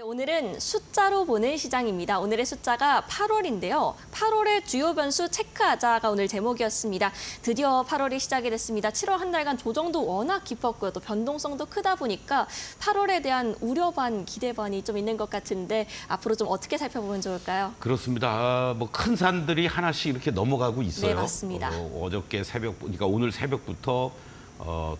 오늘은 숫자로 보는 시장입니다. 오늘의 숫자가 8월인데요. 8월의 주요 변수 체크하자가 오늘 제목이었습니다. 드디어 8월이 시작이 됐습니다. 7월 한 달간 조정도 워낙 깊었고요. 또 변동성도 크다 보니까 8월에 대한 우려 반, 기대 반이 좀 있는 것 같은데 앞으로 좀 어떻게 살펴보면 좋을까요? 그렇습니다. 뭐 큰 산들이 하나씩 이렇게 넘어가고 있어요. 네, 맞습니다. 어저께 새벽, 그러니까 오늘 새벽부터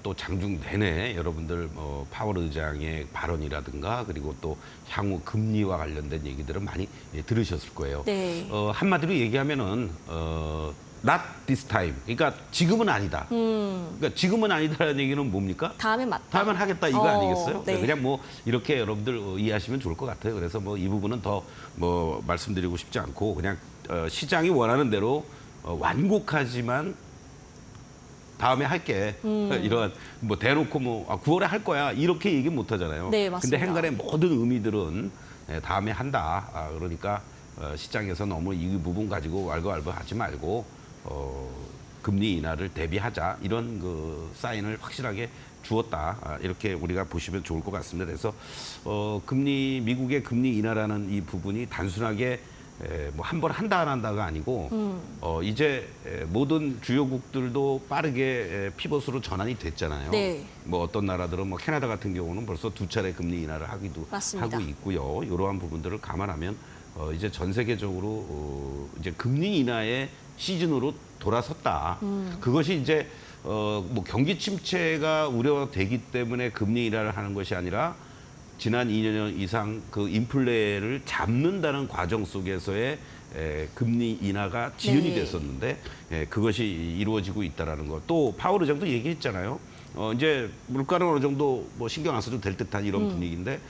또 장중 내내 여러분들 파월 의장의 발언이라든가 그리고 또 향후 금리와 관련된 얘기들은 많이 들으셨을 거예요. 네. 한마디로 얘기하면은 not this time. 그러니까 지금은 아니다. 그러니까 지금은 아니다라는 얘기는 뭡니까? 다음엔 맞다. 다음엔 하겠다 이거 아니겠어요? 네. 그냥 뭐 이렇게 여러분들 이해하시면 좋을 것 같아요. 그래서 뭐 이 부분은 더 뭐 말씀드리고 싶지 않고 그냥 시장이 원하는 대로 완곡하지만 다음에 할게. 이런 뭐 대놓고 뭐 9월에 할 거야 이렇게 얘기 못 하잖아요. 네, 맞습니다. 근데 행간의 모든 의미들은 다음에 한다. 그러니까 시장에서 너무 이 부분 가지고 왈가왈부하지 말고 금리 인하를 대비하자 이런 그 사인을 확실하게 주었다. 이렇게 우리가 보시면 좋을 것 같습니다. 그래서 미국의 금리 인하라는 이 부분이 단순하게 뭐 한 번 한다 안 한다가 아니고 이제 모든 주요국들도 빠르게 피벗으로 전환이 됐잖아요. 네. 뭐 어떤 나라들은 뭐 캐나다 같은 경우는 벌써 2차례 금리 인하를 하기도 맞습니다. 하고 있고요. 이러한 부분들을 감안하면 이제 전 세계적으로 이제 금리 인하의 시즌으로 돌아섰다. 그것이 이제 뭐 경기 침체가 우려되기 때문에 금리 인하를 하는 것이 아니라 지난 2년 이상 그 인플레를 잡는다는 과정 속에서의 금리 인하가 지연이 네. 됐었는데 그것이 이루어지고 있다라는 것. 또 파월 의장도 얘기했잖아요. 이제 물가는 어느 정도 뭐 신경 안 써도 될 듯한 이런 분위기인데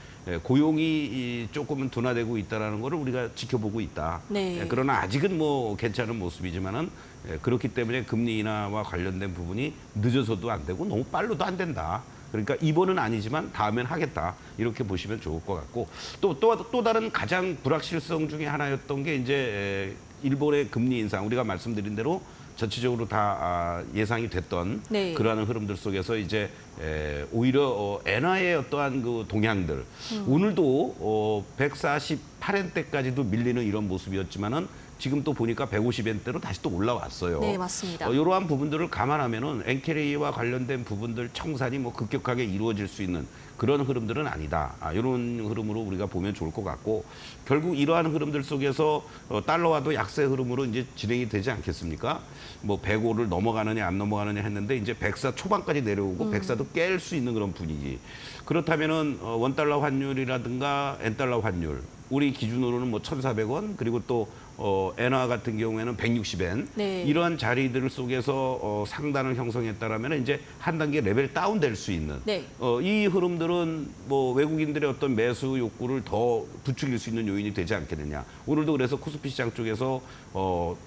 고용이 조금은 둔화되고 있다라는 것을 우리가 지켜보고 있다. 네. 그러나 아직은 뭐 괜찮은 모습이지만은 그렇기 때문에 금리 인하와 관련된 부분이 늦어서도 안 되고 너무 빨라도 안 된다. 그러니까 이번은 아니지만 다음엔 하겠다. 이렇게 보시면 좋을 것 같고 또 다른 가장 불확실성 중에 하나였던 게 이제 일본의 금리 인상. 우리가 말씀드린 대로 전체적으로 다 예상이 됐던 네. 그러한 흐름들 속에서 이제 오히려 엔화의 어떠한 그 동향들 오늘도 148엔대까지도 밀리는 이런 모습이었지만은 지금 또 보니까 150엔대로 다시 또 올라왔어요. 네, 맞습니다. 이러한 부분들을 감안하면은 엔캐리와 관련된 부분들 청산이 뭐 급격하게 이루어질 수 있는 그런 흐름들은 아니다. 이런 흐름으로 우리가 보면 좋을 것 같고 결국 이러한 흐름들 속에서 달러와도 약세 흐름으로 이제 진행이 되지 않겠습니까? 뭐 105를 넘어가느냐 안 넘어가느냐 했는데 이제 104 초반까지 내려오고 104도 깰 수 있는 그런 분위기. 그렇다면은 원달러 환율이라든가 엔달러 환율 우리 기준으로는 뭐 1,400원 그리고 또 엔화 같은 경우에는 160엔 네. 이러한 자리들 속에서 상단을 형성했다라면 이제 한 단계 레벨 다운 될 수 있는 네. 이 흐름들은 뭐 외국인들의 어떤 매수 욕구를 더 부추길 수 있는 요인이 되지 않겠느냐. 오늘도 그래서 코스피 시장 쪽에서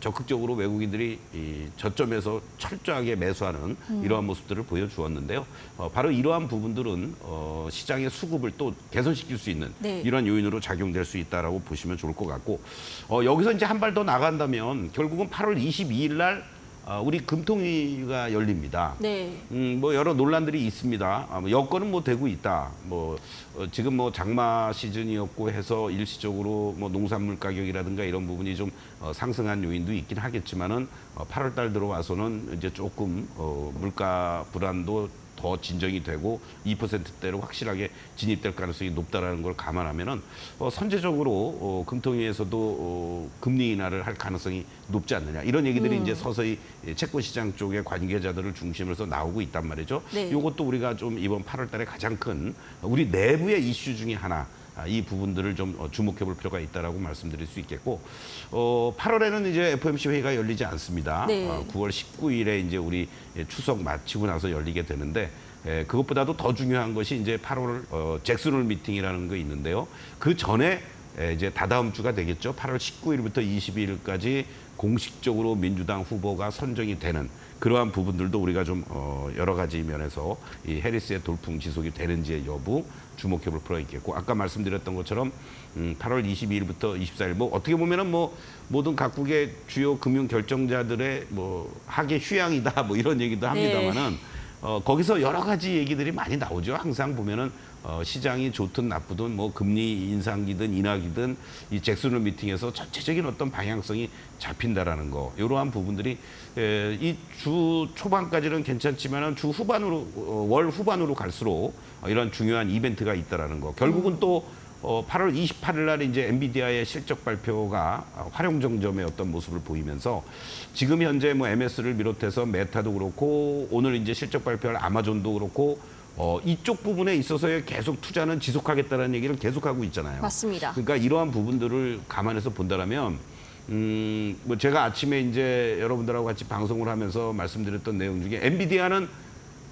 적극적으로 외국인들이 이 저점에서 철저하게 매수하는 이러한 모습들을 보여주었는데요. 바로 이러한 부분들은 시장의 수급을 또 개선시킬 수 있는 네. 이러한 요인으로 작용될 수 있다라고 보시면 좋을 것 같고 여기서 이제 한 발 더 나간다면 결국은 8월 22일 날 우리 금통위가 열립니다. 네. 뭐 여러 논란들이 있습니다. 뭐 여건은 뭐 되고 있다. 지금 뭐 장마 시즌이었고 해서 일시적으로 뭐 농산물 가격이라든가 이런 부분이 좀 상승한 요인도 있긴 하겠지만은 8월 달 들어와서는 이제 조금 물가 불안도 더 진정이 되고 2%대로 확실하게 진입될 가능성이 높다라는 걸 감안하면은 선제적으로 금통위에서도 금리 인하를 할 가능성이 높지 않느냐 이런 얘기들이 이제 서서히 채권 시장 쪽의 관계자들을 중심으로 해서 나오고 있단 말이죠. 네. 이것도 우리가 좀 이번 8월달에 가장 큰 우리 내부의 이슈 중에 하나. 이 부분들을 좀 주목해 볼 필요가 있다라고 말씀드릴 수 있겠고 8월에는 이제 FOMC 회의가 열리지 않습니다. 네. 9월 19일에 이제 우리 추석 마치고 나서 열리게 되는데 그것보다도 더 중요한 것이 이제 8월 잭슨홀 미팅이라는 게 있는데요. 그 전에 이제 다다음 주가 되겠죠. 8월 19일부터 22일까지 공식적으로 민주당 후보가 선정이 되는 그러한 부분들도 우리가 좀 여러 가지 면에서 이 해리스의 돌풍 지속이 되는지의 여부 주목해 볼 필요가 있겠고 아까 말씀드렸던 것처럼 8월 22일부터 24일 뭐 어떻게 보면은 뭐 모든 각국의 주요 금융 결정자들의 뭐 하계 휴양이다 뭐 이런 얘기도 합니다만은 거기서 여러 가지 얘기들이 많이 나오죠. 항상 보면은 시장이 좋든 나쁘든 뭐 금리 인상이든 인하기든 이 잭슨홀 미팅에서 전체적인 어떤 방향성이 잡힌다라는 거, 이러한 부분들이 이 주 초반까지는 괜찮지만은 주 후반으로 월 후반으로 갈수록 이런 중요한 이벤트가 있다라는 거. 결국은 또 8월 28일 날 이제 엔비디아의 실적 발표가 활용정점의 어떤 모습을 보이면서 지금 현재 뭐 MS를 비롯해서 메타도 그렇고 오늘 이제 실적 발표할 아마존도 그렇고 이쪽 부분에 있어서의 계속 투자는 지속하겠다는 얘기를 계속하고 있잖아요. 맞습니다. 그러니까 이러한 부분들을 감안해서 본다라면 뭐 제가 아침에 이제 여러분들하고 같이 방송을 하면서 말씀드렸던 내용 중에 엔비디아는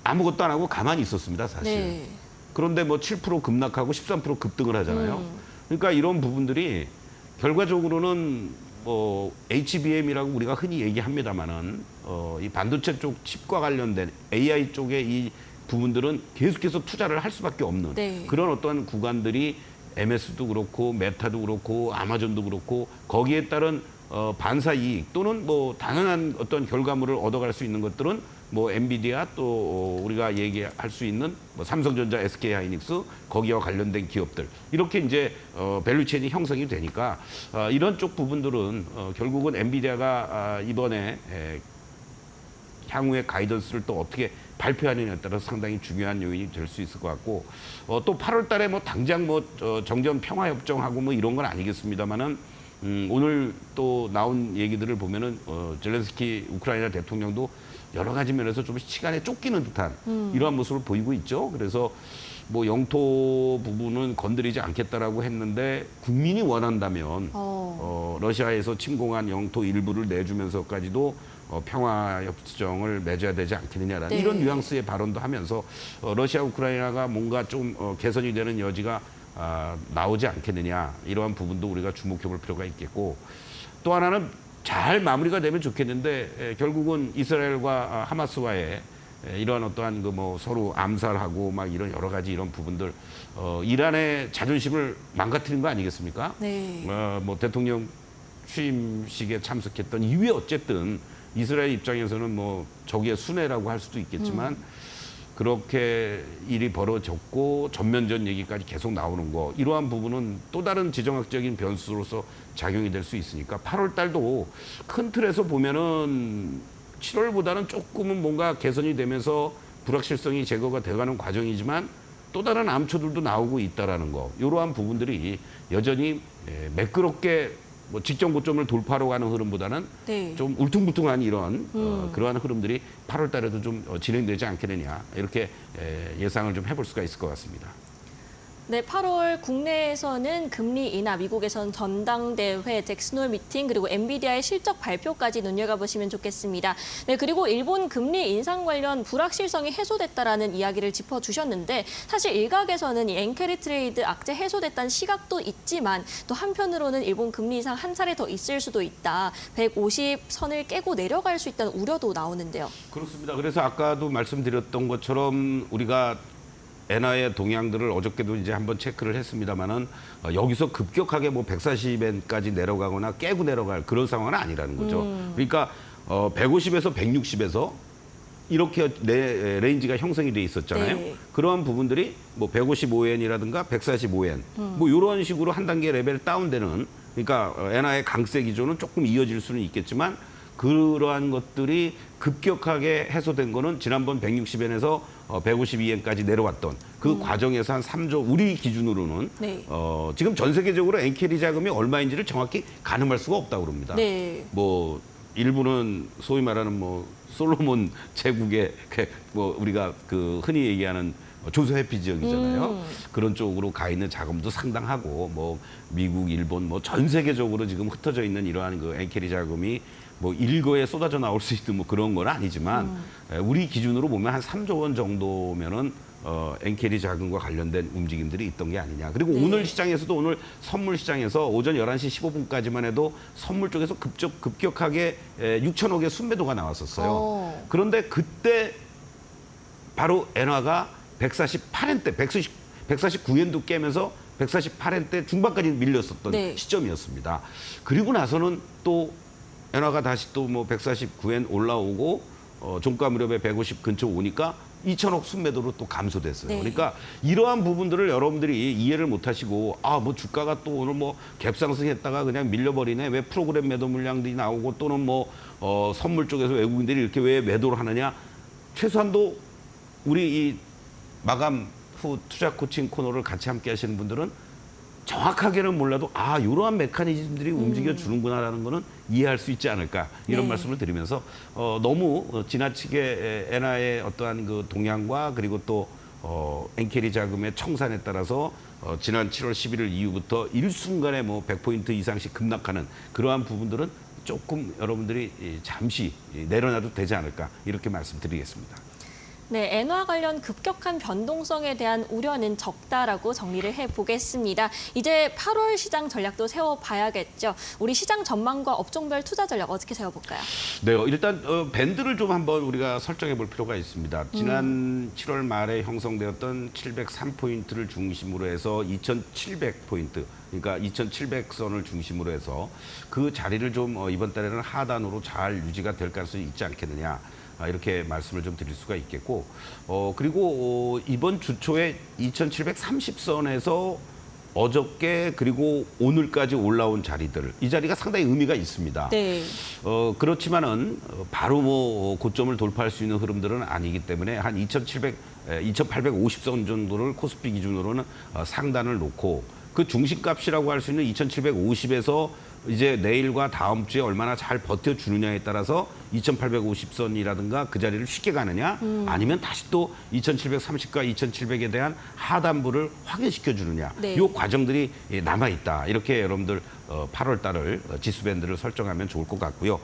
아무것도 안 하고 가만히 있었습니다, 사실. 네. 그런데 뭐 7% 급락하고 13% 급등을 하잖아요. 그러니까 이런 부분들이 결과적으로는 뭐 HBM이라고 우리가 흔히 얘기합니다만은 이 반도체 쪽 칩과 관련된 AI 쪽의 이 부분들은 계속해서 투자를 할 수밖에 없는 네. 그런 어떤 구간들이 MS도 그렇고 메타도 그렇고 아마존도 그렇고 거기에 따른 반사 이익 또는 뭐 당연한 어떤 결과물을 얻어갈 수 있는 것들은 뭐 엔비디아 또 우리가 얘기할 수 있는 뭐 삼성전자, SK하이닉스 거기와 관련된 기업들 이렇게 이제 밸류체인이 형성이 되니까 이런 쪽 부분들은 결국은 엔비디아가 이번에 향후의 가이던스를 또 어떻게 발표하느냐에 따라서 상당히 중요한 요인이 될 수 있을 것 같고 또 8월 달에 뭐 당장 뭐 정전 평화협정하고 뭐 이런 건 아니겠습니다만은 오늘 또 나온 얘기들을 보면은 젤렌스키 우크라이나 대통령도 여러 가지 면에서 좀 시간에 쫓기는 듯한 이러한 모습을 보이고 있죠. 그래서 뭐 영토 부분은 건드리지 않겠다라고 했는데 국민이 원한다면 러시아에서 침공한 영토 일부를 내주면서까지도 평화협정을 맺어야 되지 않겠느냐라는 네. 이런 뉘앙스의 발언도 하면서 러시아 우크라이나가 뭔가 좀 개선이 되는 여지가 나오지 않겠느냐 이러한 부분도 우리가 주목해 볼 필요가 있겠고 또 하나는 잘 마무리가 되면 좋겠는데 결국은 이스라엘과 하마스와의 이러한 어떠한 그 뭐 서로 암살하고 막 이런 여러 가지 이런 부분들 이란의 자존심을 망가뜨린 거 아니겠습니까? 네. 뭐 대통령 취임식에 참석했던 이후에 어쨌든 이스라엘 입장에서는 뭐 적의 순회라고 할 수도 있겠지만 그렇게 일이 벌어졌고 전면전 얘기까지 계속 나오는 거 이러한 부분은 또 다른 지정학적인 변수로서 작용이 될 수 있으니까 8월 달도 큰 틀에서 보면은 7월보다는 조금은 뭔가 개선이 되면서 불확실성이 제거가 돼가는 과정이지만 또 다른 암초들도 나오고 있다라는 거 이러한 부분들이 여전히 매끄럽게 뭐 직전 고점을 돌파하러 가는 흐름보다는 네. 좀 울퉁불퉁한 이런 그러한 흐름들이 8월 달에도 좀 진행되지 않겠느냐 이렇게 예상을 좀 해볼 수가 있을 것 같습니다. 네, 8월 국내에서는 금리 인하, 미국에선 전당대회, 잭슨홀 미팅, 그리고 엔비디아의 실적 발표까지 눈여겨보시면 좋겠습니다. 네, 그리고 일본 금리 인상 관련 불확실성이 해소됐다라는 이야기를 짚어주셨는데 사실 일각에서는 이 엔캐리 트레이드 악재 해소됐다는 시각도 있지만 또 한편으로는 일본 금리 인상 한 차례 더 있을 수도 있다. 150선을 깨고 내려갈 수 있다는 우려도 나오는데요. 그렇습니다. 그래서 아까도 말씀드렸던 것처럼 우리가 엔화의 동향들을 어저께도 이제 한번 체크를 했습니다만은 여기서 급격하게 뭐 140엔까지 내려가거나 깨고 내려갈 그런 상황은 아니라는 거죠. 그러니까 150에서 160에서 이렇게 레인지가 형성이 돼 있었잖아요. 네. 그러한 부분들이 뭐 155엔이라든가 145엔 뭐 이런 식으로 한 단계 레벨 다운되는 그러니까 엔화의 강세 기조는 조금 이어질 수는 있겠지만 그러한 것들이 급격하게 해소된 거는 지난번 160엔에서 152엔까지 내려왔던 그 과정에서 한 3조 우리 기준으로는 네. 지금 전 세계적으로 엔캐리 자금이 얼마인지를 정확히 가늠할 수가 없다고 그럽니다. 네. 뭐 일부는 소위 말하는 뭐 솔로몬 제국의 뭐 우리가 그 흔히 얘기하는 조세 회피 지역이잖아요. 그런 쪽으로 가 있는 자금도 상당하고 뭐 미국, 일본 뭐 전 세계적으로 지금 흩어져 있는 이러한 그 엔캐리 자금이 뭐 일거에 쏟아져 나올 수 있는 뭐 그런 건 아니지만 우리 기준으로 보면 한 3조 원 정도면은 엔캐리 자금과 관련된 움직임들이 있던 게 아니냐. 그리고 네. 오늘 시장에서도 오늘 선물 시장에서 오전 11시 15분까지만 해도 선물 쪽에서 급격하게 6천억의 순매도가 나왔었어요. 그런데 그때 바로 엔화가 148엔대, 149엔도 깨면서 148엔대 중반까지 밀렸었던 네. 시점이었습니다. 그리고 나서는 또 엔화가 다시 또 뭐 149엔 올라오고 종가 무렵에 150 근처 오니까 2천억 순매도로 또 감소됐어요. 네. 그러니까 이러한 부분들을 여러분들이 이해를 못하시고 뭐 주가가 또 오늘 뭐 갭상승했다가 그냥 밀려버리네. 왜 프로그램 매도 물량들이 나오고 또는 뭐 선물 쪽에서 외국인들이 이렇게 왜 매도를 하느냐. 최소한도 우리 이 마감 후 투자 코칭 코너를 같이 함께 하시는 분들은 정확하게는 몰라도 이러한 메커니즘들이 움직여 주는구나라는 거는 이해할 수 있지 않을까 이런 네. 말씀을 드리면서 너무 지나치게 엔화의 어떠한 그 동향과 그리고 또 엔캐리 자금의 청산에 따라서 지난 7월 11일 이후부터 일순간에 뭐 100포인트 이상씩 급락하는 그러한 부분들은 조금 여러분들이 잠시 내려놔도 되지 않을까 이렇게 말씀드리겠습니다. 네, 엔화 관련 급격한 변동성에 대한 우려는 적다라고 정리를 해보겠습니다. 이제 8월 시장 전략도 세워봐야겠죠. 우리 시장 전망과 업종별 투자 전략 어떻게 세워볼까요? 네, 일단 밴드를 좀 한번 우리가 설정해 볼 필요가 있습니다. 지난 7월 말에 형성되었던 703포인트를 중심으로 해서 2700포인트, 그러니까 2700선을 중심으로 해서 그 자리를 좀 이번 달에는 하단으로 잘 유지가 될 가능성이 있지 않겠느냐. 이렇게 말씀을 좀 드릴 수가 있겠고, 그리고 이번 주 초에 2730선에서 어저께 그리고 오늘까지 올라온 자리들, 이 자리가 상당히 의미가 있습니다. 네. 그렇지만은 바로 뭐 고점을 돌파할 수 있는 흐름들은 아니기 때문에 한 2850선 정도를 코스피 기준으로는 상단을 놓고 그 중심값이라고 할 수 있는 2750에서 이제 내일과 다음 주에 얼마나 잘 버텨주느냐에 따라서 2850선이라든가 그 자리를 쉽게 가느냐 아니면 다시 또 2730과 2700에 대한 하단부를 확인시켜 주느냐 네. 이 과정들이 남아있다. 이렇게 여러분들 8월 달을 지수밴드를 설정하면 좋을 것 같고요.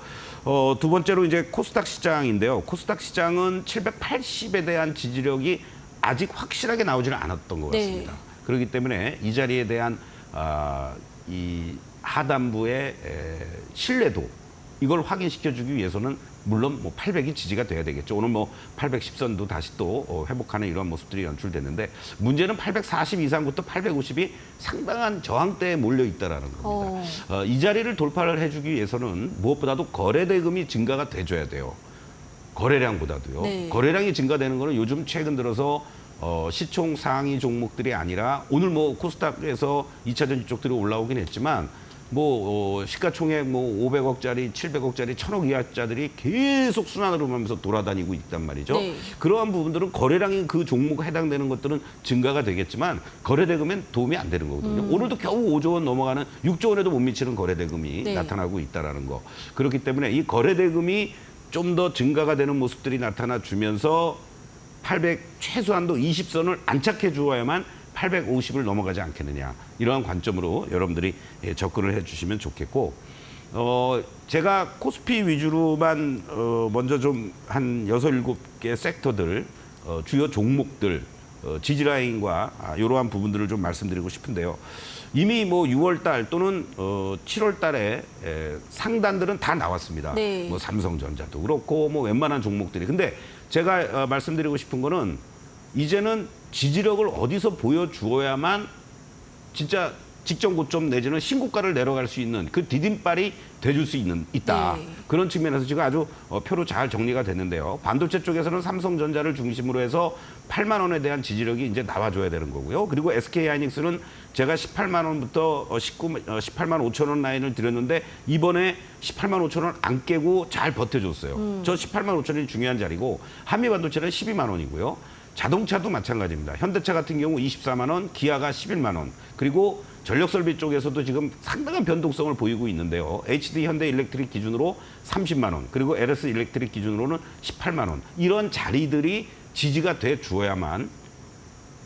두 번째로 이제 코스닥 시장인데요. 코스닥 시장은 780에 대한 지지력이 아직 확실하게 나오지는 않았던 것 같습니다. 네. 그렇기 때문에 이 자리에 대한 이 하단부의 신뢰도 이걸 확인시켜주기 위해서는 물론 뭐 800이 지지가 돼야 되겠죠. 오늘 뭐 810선도 다시 또 회복하는 이러한 모습들이 연출됐는데 문제는 840 이상부터 850이 상당한 저항대에 몰려 있다라는 겁니다. 이 자리를 돌파를 해주기 위해서는 무엇보다도 거래대금이 증가가 돼줘야 돼요. 거래량보다도요. 네. 거래량이 증가되는 거는 요즘 최근 들어서 시총 상위 종목들이 아니라 오늘 뭐 코스닥에서 2차전지 쪽들이 올라오긴 했지만 뭐 시가총액 뭐 500억짜리, 700억짜리, 1000억 이하짜들이 계속 순환으로 가면서 돌아다니고 있단 말이죠. 네. 그러한 부분들은 거래량이 그 종목에 해당되는 것들은 증가가 되겠지만 거래대금엔 도움이 안 되는 거거든요. 오늘도 겨우 5조 원 넘어가는 6조 원에도 못 미치는 거래대금이 네. 나타나고 있다라는 거. 그렇기 때문에 이 거래대금이 좀 더 증가가 되는 모습들이 나타나 주면서 800 최소한도 20선을 안착해 주어야만 850을 넘어가지 않겠느냐. 이러한 관점으로 여러분들이 접근을 해 주시면 좋겠고 제가 코스피 위주로만 먼저 좀 한 6, 7개 섹터들 주요 종목들 지지라인과 이러한 부분들을 좀 말씀드리고 싶은데요. 이미 뭐 6월 달 또는 7월 달에 상단들은 다 나왔습니다. 네. 뭐 삼성전자도 그렇고 뭐 웬만한 종목들이. 근데 제가 말씀드리고 싶은 거는 이제는 지지력을 어디서 보여주어야만 진짜 직전 고점 내지는 신고가를 내려갈 수 있는 그 디딤발이 돼줄 수 있다. 네. 그런 측면에서 지금 아주 표로 잘 정리가 됐는데요. 반도체 쪽에서는 삼성전자를 중심으로 해서 8만 원에 대한 지지력이 이제 나와줘야 되는 거고요. 그리고 SK하이닉스는 제가 18만 원부터 18만 5천 원 라인을 드렸는데 이번에 18만 5천 원 안 깨고 잘 버텨줬어요. 저 18만 5천 원이 중요한 자리고 한미반도체는 12만 원이고요. 자동차도 마찬가지입니다. 현대차 같은 경우 24만 원, 기아가 11만 원. 그리고 전력설비 쪽에서도 지금 상당한 변동성을 보이고 있는데요. HD 현대일렉트릭 기준으로 30만 원, 그리고 LS 일렉트릭 기준으로는 18만 원. 이런 자리들이 지지가 돼 주어야만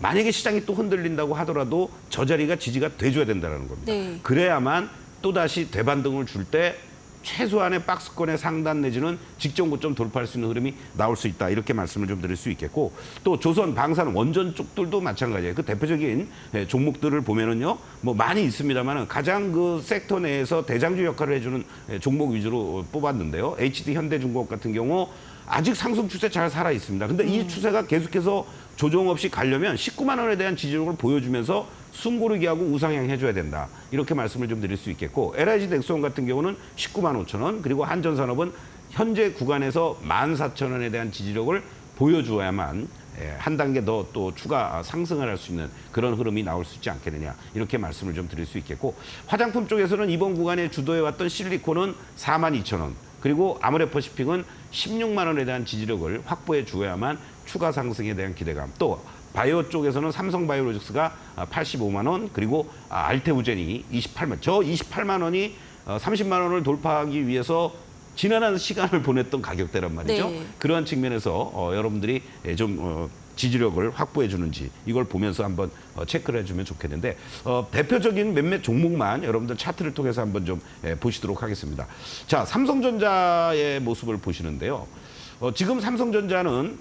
만약에 시장이 또 흔들린다고 하더라도 저 자리가 지지가 돼줘야 된다는 겁니다. 네. 그래야만 또다시 대반등을 줄 때 최소한의 박스권의 상단 내지는 직전 고점 돌파할 수 있는 흐름이 나올 수 있다. 이렇게 말씀을 좀 드릴 수 있겠고 또 조선, 방산, 원전 쪽들도 마찬가지예요. 그 대표적인 종목들을 보면은요. 뭐 많이 있습니다만 가장 그 섹터 내에서 대장주 역할을 해주는 종목 위주로 뽑았는데요. HD 현대중공업 같은 경우 아직 상승 추세 잘 살아 있습니다. 근데 이 추세가 계속해서 조정 없이 가려면 19만 원에 대한 지지력을 보여주면서 숨고르기하고 우상향 해줘야 된다. 이렇게 말씀을 좀 드릴 수 있겠고 LIG 넥스원 같은 경우는 19만 5천 원 그리고 한전산업은 현재 구간에서 14,000원에 대한 지지력을 보여주어야만 한 단계 더 또 추가 상승을 할 수 있는 그런 흐름이 나올 수 있지 않겠느냐 이렇게 말씀을 좀 드릴 수 있겠고 화장품 쪽에서는 이번 구간에 주도해왔던 실리콘은 42,000원 그리고 아모레퍼시픽은 16만 원에 대한 지지력을 확보해 주어야만 추가 상승에 대한 기대감 또 바이오 쪽에서는 삼성바이오로직스가 85만 원 그리고 알테우젠이 28만 저 28만 원이 30만 원을 돌파하기 위해서 지난한 시간을 보냈던 가격대란 말이죠. 네. 그러한 측면에서 여러분들이 좀 지지력을 확보해 주는지 이걸 보면서 한번 체크를 해주면 좋겠는데 대표적인 몇몇 종목만 여러분들 차트를 통해서 한번 좀 보시도록 하겠습니다. 자, 삼성전자의 모습을 보시는데요. 지금 삼성전자는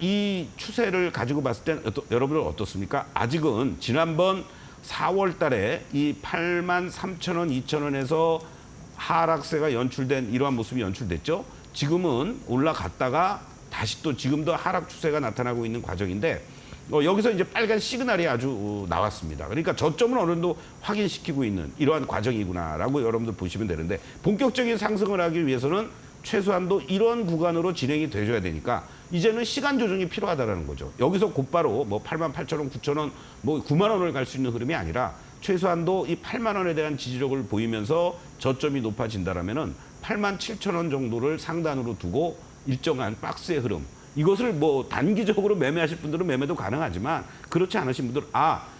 이 추세를 가지고 봤을 때 여러분들 어떻습니까? 아직은 지난번 4월 달에 이 83,000원, 2,000원에서 하락세가 연출된 이러한 모습이 연출됐죠. 지금은 올라갔다가 다시 또 지금도 하락 추세가 나타나고 있는 과정인데 여기서 이제 빨간 시그널이 아주 나왔습니다. 그러니까 저점을 어느 정도 확인시키고 있는 이러한 과정이구나라고 여러분들 보시면 되는데 본격적인 상승을 하기 위해서는 최소한도 이런 구간으로 진행이 돼줘야 되니까 이제는 시간 조정이 필요하다는 거죠. 여기서 곧바로 뭐 88,000원, 9,000원, 뭐 9만 원을 갈 수 있는 흐름이 아니라 최소한도 이 8만 원에 대한 지지력을 보이면서 저점이 높아진다라면은 87,000원 정도를 상단으로 두고 일정한 박스의 흐름. 이것을 뭐 단기적으로 매매하실 분들은 매매도 가능하지만 그렇지 않으신 분들은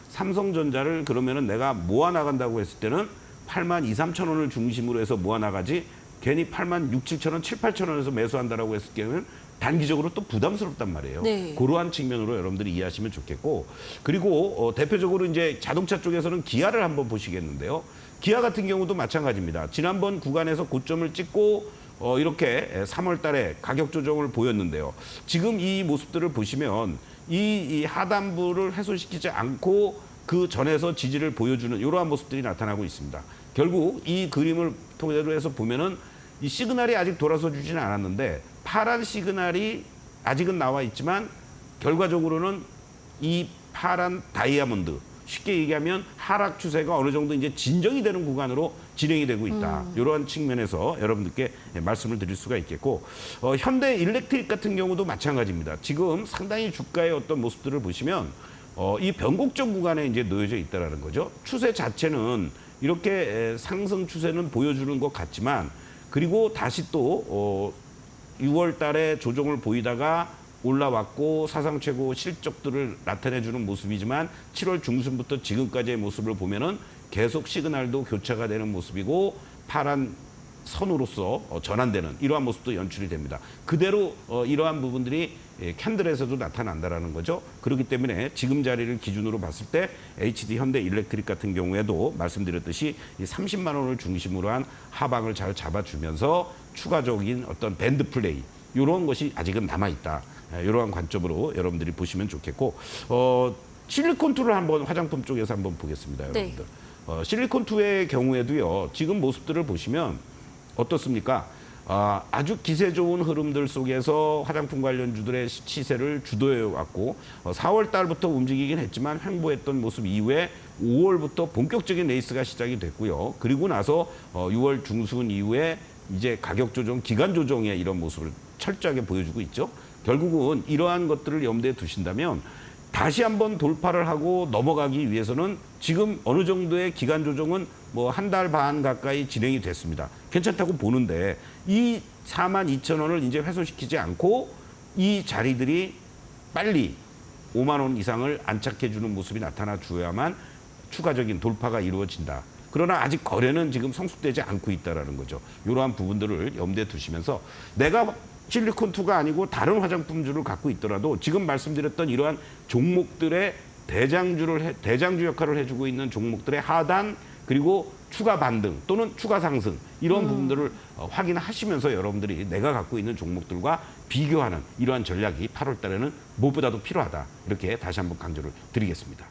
삼성전자를 그러면은 내가 모아 나간다고 했을 때는 8만 2, 3천 원을 중심으로 해서 모아 나가지 괜히 8만 6, 7천 원, 7, 8천 원에서 매수한다라고 했을 경우는 단기적으로 또 부담스럽단 말이에요. 네. 그러한 측면으로 여러분들이 이해하시면 좋겠고 그리고 대표적으로 이제 자동차 쪽에서는 기아를 한번 보시겠는데요. 기아 같은 경우도 마찬가지입니다. 지난번 구간에서 고점을 찍고 이렇게 3월 달에 가격 조정을 보였는데요. 지금 이 모습들을 보시면 이 하단부를 훼손시키지 않고 그 전에서 지지를 보여주는 이러한 모습들이 나타나고 있습니다. 결국 이 그림을 통해서 해서 보면은 이 시그널이 아직 돌아서 주지는 않았는데 파란 시그널이 아직은 나와 있지만 결과적으로는 이 파란 다이아몬드 쉽게 얘기하면 하락 추세가 어느 정도 이제 진정이 되는 구간으로 진행이 되고 있다. 이러한 측면에서 여러분들께 말씀을 드릴 수가 있겠고 현대 일렉트릭 같은 경우도 마찬가지입니다. 지금 상당히 주가의 어떤 모습들을 보시면 이 변곡점 구간에 이제 놓여져 있다라는 거죠. 추세 자체는 이렇게 상승 추세는 보여주는 것 같지만 그리고 다시 또 6월 달에 조정을 보이다가 올라왔고 사상 최고 실적들을 나타내주는 모습이지만 7월 중순부터 지금까지의 모습을 보면은 계속 시그널도 교차가 되는 모습이고 파란 선으로서 전환되는 이러한 모습도 연출이 됩니다. 그대로 이러한 부분들이 캔들에서도 나타난다라는 거죠. 그렇기 때문에 지금 자리를 기준으로 봤을 때 HD 현대 일렉트릭 같은 경우에도 말씀드렸듯이 이 30만 원을 중심으로 한 하방을 잘 잡아주면서 추가적인 어떤 밴드 플레이 이런 것이 아직은 남아있다. 이러한 관점으로 여러분들이 보시면 좋겠고 실리콘2를 한번 화장품 쪽에서 한번 보겠습니다. 네. 여러분들. 실리콘2의 경우에도요. 지금 모습들을 보시면 어떻습니까? 아주 기세 좋은 흐름들 속에서 화장품 관련주들의 시세를 주도해 왔고 4월 달부터 움직이긴 했지만 횡보했던 모습 이후에 5월부터 본격적인 레이스가 시작이 됐고요. 그리고 나서 6월 중순 이후에 이제 가격 조정, 기간 조정의 이런 모습을 철저하게 보여주고 있죠. 결국은 이러한 것들을 염두에 두신다면 다시 한번 돌파를 하고 넘어가기 위해서는 지금 어느 정도의 기간 조정은 뭐 한 달 반 가까이 진행이 됐습니다. 괜찮다고 보는데 이 42,000원을 이제 훼손시키지 않고 이 자리들이 빨리 5만 원 이상을 안착해주는 모습이 나타나 주어야만 추가적인 돌파가 이루어진다. 그러나 아직 거래는 지금 성숙되지 않고 있다는 거죠. 이러한 부분들을 염두에 두시면서 내가 실리콘2가 아니고 다른 화장품주를 갖고 있더라도 지금 말씀드렸던 이러한 종목들의 대장주 역할을 해주고 있는 종목들의 하단 그리고 추가 반등 또는 추가 상승 이런 부분들을 확인하시면서 여러분들이 내가 갖고 있는 종목들과 비교하는 이러한 전략이 8월 달에는 무엇보다도 필요하다. 이렇게 다시 한번 강조를 드리겠습니다.